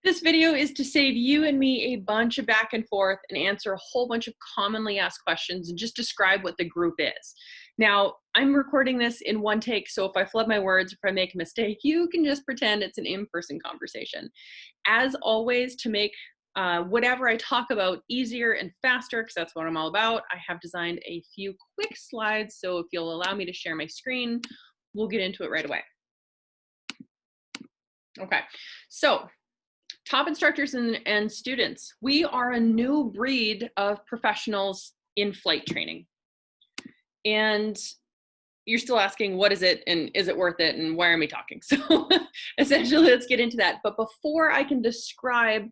This video is to save you and me a bunch of back and forth and answer a whole bunch of commonly asked questions and just describe what the group is. Now, I'm recording this in one take, so if I flub my words, if I make a mistake, you can just pretend it's an in-person conversation. As always, to make whatever I talk about easier and faster, because that's what I'm all about, I have designed a few quick slides, so if you'll allow me to share my screen, we'll get into it right away. Okay, so top instructors and students, we are a new breed of professionals in flight training. And you're still asking, what is it and is it worth it and why are we talking? So essentially, let's get into that. But before I can describe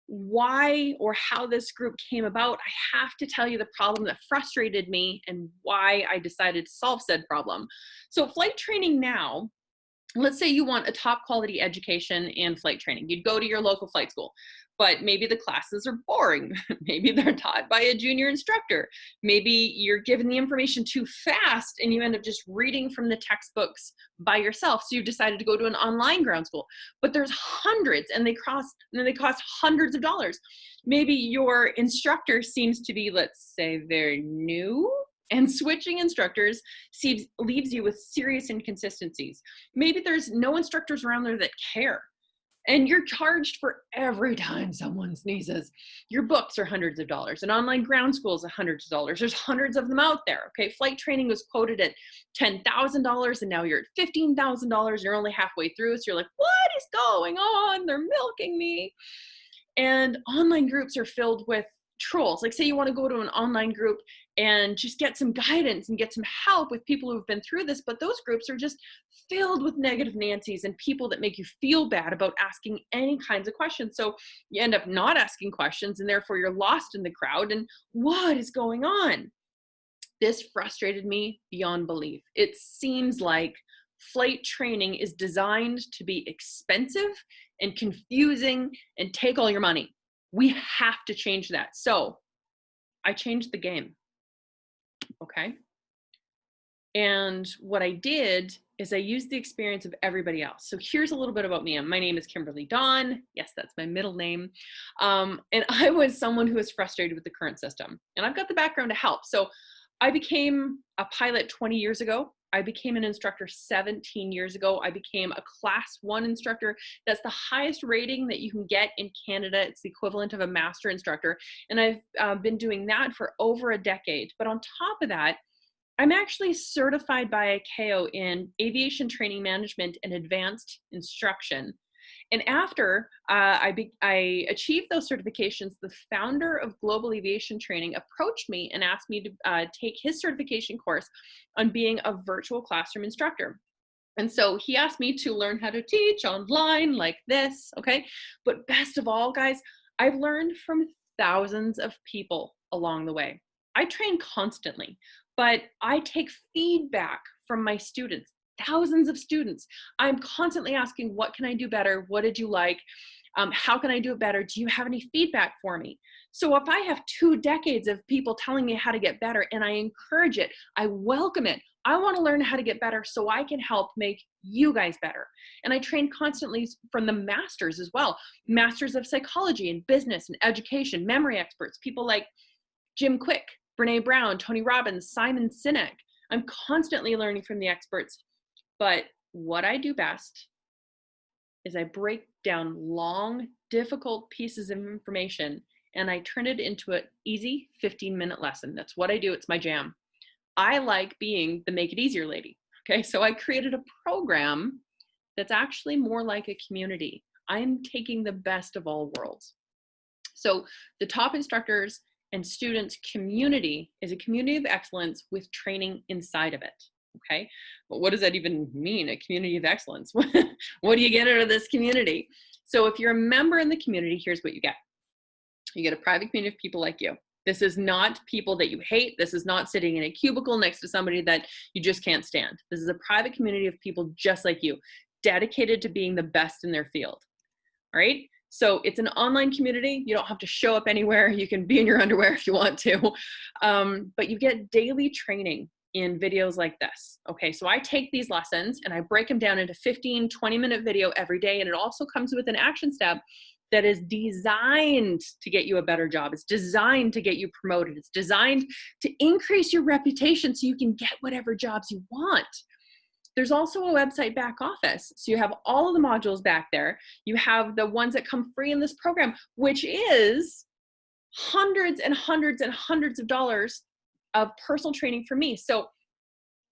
why or how this group came about, I have to tell you the problem that frustrated me and why I decided to solve said problem. So flight training now, let's say you want a top quality education in flight training. You'd go to your local flight school, but maybe the classes are boring. Maybe they're taught by a junior instructor. Maybe you're given the information too fast and you end up just reading from the textbooks by yourself. So you've decided to go to an online ground school, but there's hundreds and they cost hundreds of dollars. Maybe your instructor seems to be, let's say, very new, and switching instructors leaves you with serious inconsistencies. Maybe there's no instructors around there that care, and you're charged for every time someone sneezes. Your books are hundreds of dollars. An online ground school is hundreds of dollars. There's hundreds of them out there. Okay, flight training was quoted at $10,000, and now you're at $15,000. You're only halfway through, so you're like, what is going on? They're milking me. And online groups are filled with trolls. Like, say you want to go to an online group and just get some guidance and get some help with people who've been through this, but those groups are just filled with negative Nancy's and people that make you feel bad about asking any kinds of questions. So you end up not asking questions, and therefore you're lost in the crowd. And what is going on? This frustrated me beyond belief. It seems like flight training is designed to be expensive and confusing and take all your money. We have to change that. So I changed the game. Okay. And what I did is I used the experience of everybody else. So here's a little bit about me. My name is Kimberly Dawn. Yes, that's my middle name. And I was someone who was frustrated with the current system. And I've got the background to help. So I became a pilot 20 years ago. I became an instructor 17 years ago. I became a class 1 instructor. That's the highest rating that you can get in Canada. It's the equivalent of a master instructor. And I've been doing that for over a decade. But on top of that, I'm actually certified by ICAO in aviation training management and advanced instruction. And after I achieved those certifications, the founder of Global Aviation Training approached me and asked me to take his certification course on being a virtual classroom instructor. And so he asked me to learn how to teach online like this, okay? But best of all, guys, I've learned from thousands of people along the way. I train constantly, but I take feedback from my students. Thousands of students. I'm constantly asking, what can I do better? What did you like? How can I do it better? Do you have any feedback for me? So if I have 2 decades of people telling me how to get better and I encourage it, I welcome it. I want to learn how to get better so I can help make you guys better. And I train constantly from the masters as well. Masters of psychology and business and education, memory experts, people like Jim Quick, Brene Brown, Tony Robbins, Simon Sinek. I'm constantly learning from the experts. But what I do best is I break down long, difficult pieces of information and I turn it into an easy 15-minute lesson. That's what I do. It's my jam. I like being the make it easier lady. Okay, so I created a program that's actually more like a community. I'm taking the best of all worlds. So the top instructors and students community is a community of excellence with training inside of it. Okay, but what does that even mean, a community of excellence? What do you get out of this community? So if you're a member in the community, here's what you get. You get a private community of people like you. This is not people that you hate. This is not sitting in a cubicle next to somebody that you just can't stand. This is a private community of people just like you, dedicated to being the best in their field. All right. So it's an online community. You don't have to show up anywhere. You can be in your underwear if you want to, but you get daily training in videos like this. Okay, so I take these lessons and I break them down into 15, 20-minute video every day. And it also comes with an action step that is designed to get you a better job. It's designed to get you promoted. It's designed to increase your reputation so you can get whatever jobs you want. There's also a website back office. So you have all of the modules back there. You have the ones that come free in this program, which is hundreds and hundreds and hundreds of dollars of personal training for me. So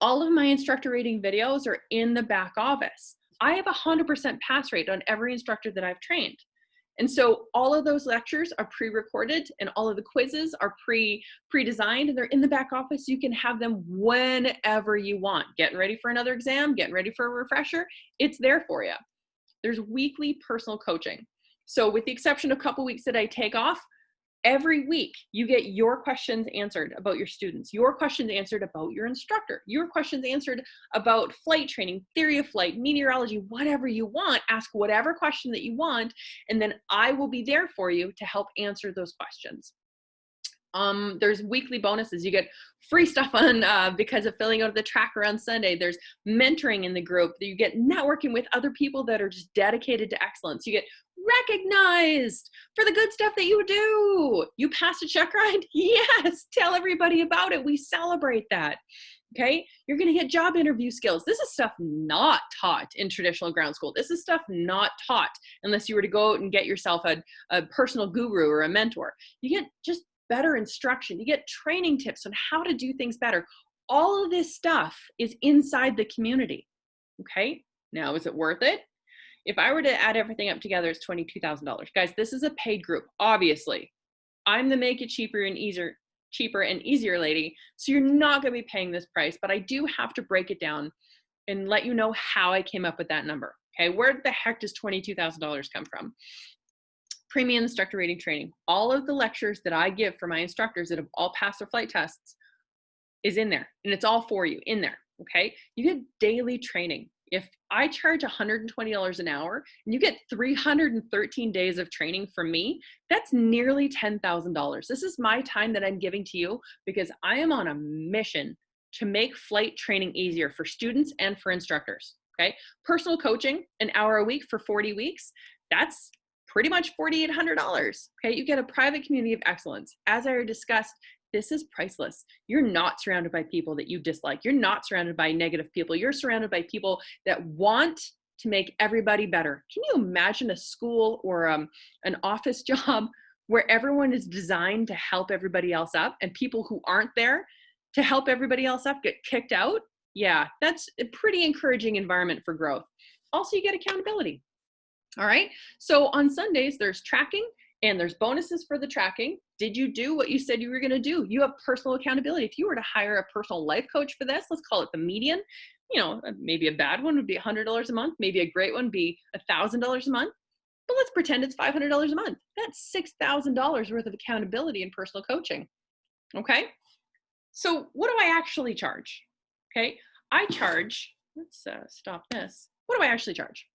all of my instructor rating videos are in the back office. I have 100% pass rate on every instructor that I've trained. And so all of those lectures are pre-recorded and all of the quizzes are pre-designed and they're in the back office. You can have them whenever you want. Getting ready for another exam, getting ready for a refresher, it's there for you. There's weekly personal coaching. So with the exception of a couple weeks that I take off, every week you get your questions answered about your students, your questions answered about your instructor, your questions answered about flight training, theory of flight, meteorology, whatever you want. Ask whatever question that you want, and then I will be there for you to help answer those questions. There's weekly bonuses. You get free stuff on because of filling out the tracker on Sunday. There's mentoring in the group. You get networking with other people that are just dedicated to excellence. You get recognized for the good stuff that you do. You passed a check ride? Yes, tell everybody about it. We celebrate that. Okay, you're going to get job interview skills. This is stuff not taught in traditional ground school. This is stuff not taught unless you were to go out and get yourself a personal guru or a mentor. You get just better instruction. You get training tips on how to do things better. All of this stuff is inside the community. Okay, now is it worth it? If I were to add everything up together, it's $22,000. Guys, this is a paid group, obviously. I'm the make it cheaper and easier lady, so you're not going to be paying this price, but I do have to break it down and let you know how I came up with that number. Okay, where the heck does $22,000 come from? Premium instructor rating training. All of the lectures that I give for my instructors that have all passed their flight tests is in there, and it's all for you in there. Okay, you get daily training. If I charge $120 an hour and you get 313 days of training from me, that's nearly $10,000. This is my time that I'm giving to you because I am on a mission to make flight training easier for students and for instructors. Okay, personal coaching, an hour a week for 40 weeks, that's pretty much $4,800. Okay, you get a private community of excellence. As I already discussed, this is priceless. You're not surrounded by people that you dislike. You're not surrounded by negative people. You're surrounded by people that want to make everybody better. Can you imagine a school or an office job where everyone is designed to help everybody else up and people who aren't there to help everybody else up get kicked out? Yeah, that's a pretty encouraging environment for growth. Also, you get accountability. All right, so on Sundays, there's tracking and there's bonuses for the tracking. Did you do what you said you were gonna do? You have personal accountability. If you were to hire a personal life coach for this, let's call it the median, you know, maybe a bad one would be $100 a month, maybe a great one would be $1,000 a month, but let's pretend it's $500 a month. That's $6,000 worth of accountability and personal coaching, okay? So what do I actually charge? Okay, I charge, let's stop this. What do I actually charge?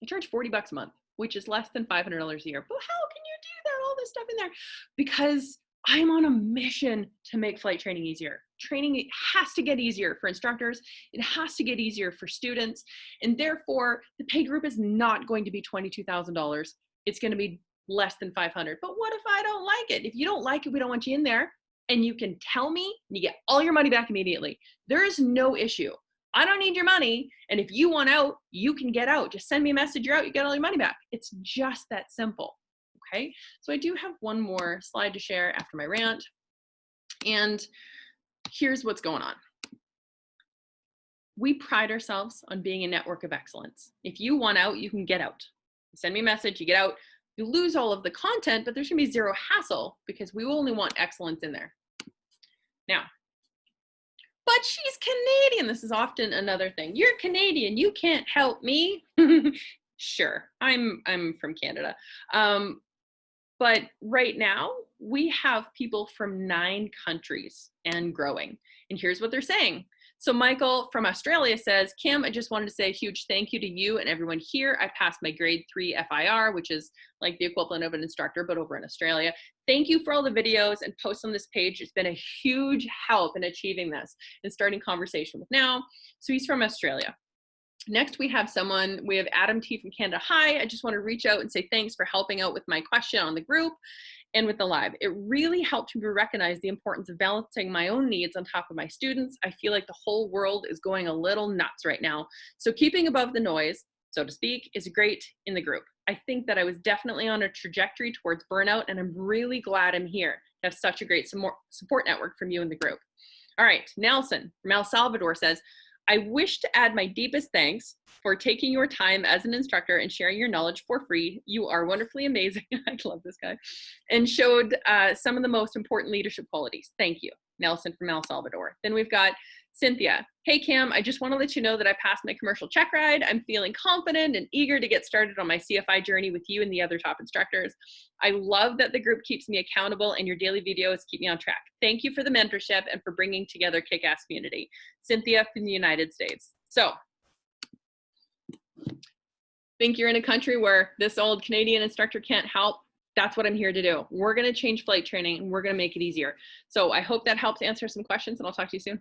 I charge $40 a month, which is less than $500 a year. But how can you do that? All this stuff in there? Because I'm on a mission to make flight training easier. Training has to get easier for instructors. It has to get easier for students. And therefore, the paid group is not going to be $22,000. It's going to be less than $500. But what if I don't like it? If you don't like it, we don't want you in there. And you can tell me, and you get all your money back immediately. There is no issue. I don't need your money. And if you want out, you can get out. Just send me a message, you're out, you get all your money back. It's just that simple. Okay. So I do have one more slide to share after my rant. And here's what's going on. We pride ourselves on being a network of excellence. If you want out, you can get out. Send me a message, you get out. You lose all of the content, but there's gonna be zero hassle because we only want excellence in there. Now, but she's Canadian. This is often another thing. You're Canadian, you can't help me. Sure, I'm from Canada. But right now, we have people from 9 countries and growing. And here's what they're saying. So Michael from Australia says, Kim, I just wanted to say a huge thank you to you and everyone here. I passed my grade 3 FIR, which is like the equivalent of an instructor, but over in Australia. Thank you for all the videos and posts on this page. It's been a huge help in achieving this and starting conversation with now. So he's from Australia. Next, we have Adam T from Canada. Hi, I just want to reach out and say thanks for helping out with my question on the group and with the live. It really helped me recognize the importance of balancing my own needs on top of my students. I feel like the whole world is going a little nuts right now. So keeping above the noise, so to speak, is great in the group. I think that I was definitely on a trajectory towards burnout, and I'm really glad I'm here to have such a great support network from you in the group. All right, Nelson from El Salvador says, I wish to add my deepest thanks for taking your time as an instructor and sharing your knowledge for free. You are wonderfully amazing. I love this guy. And showed some of the most important leadership qualities. Thank you, Nelson from El Salvador. Then we've got Cynthia. Hey, Kim, I just want to let you know that I passed my commercial check ride. I'm feeling confident and eager to get started on my CFI journey with you and the other top instructors. I love that the group keeps me accountable and your daily videos keep me on track. Thank you for the mentorship and for bringing together kick-ass community. Cynthia from the United States. So, think you're in a country where this old Canadian instructor can't help? That's what I'm here to do. We're going to change flight training and we're going to make it easier. So I hope that helps answer some questions, and I'll talk to you soon.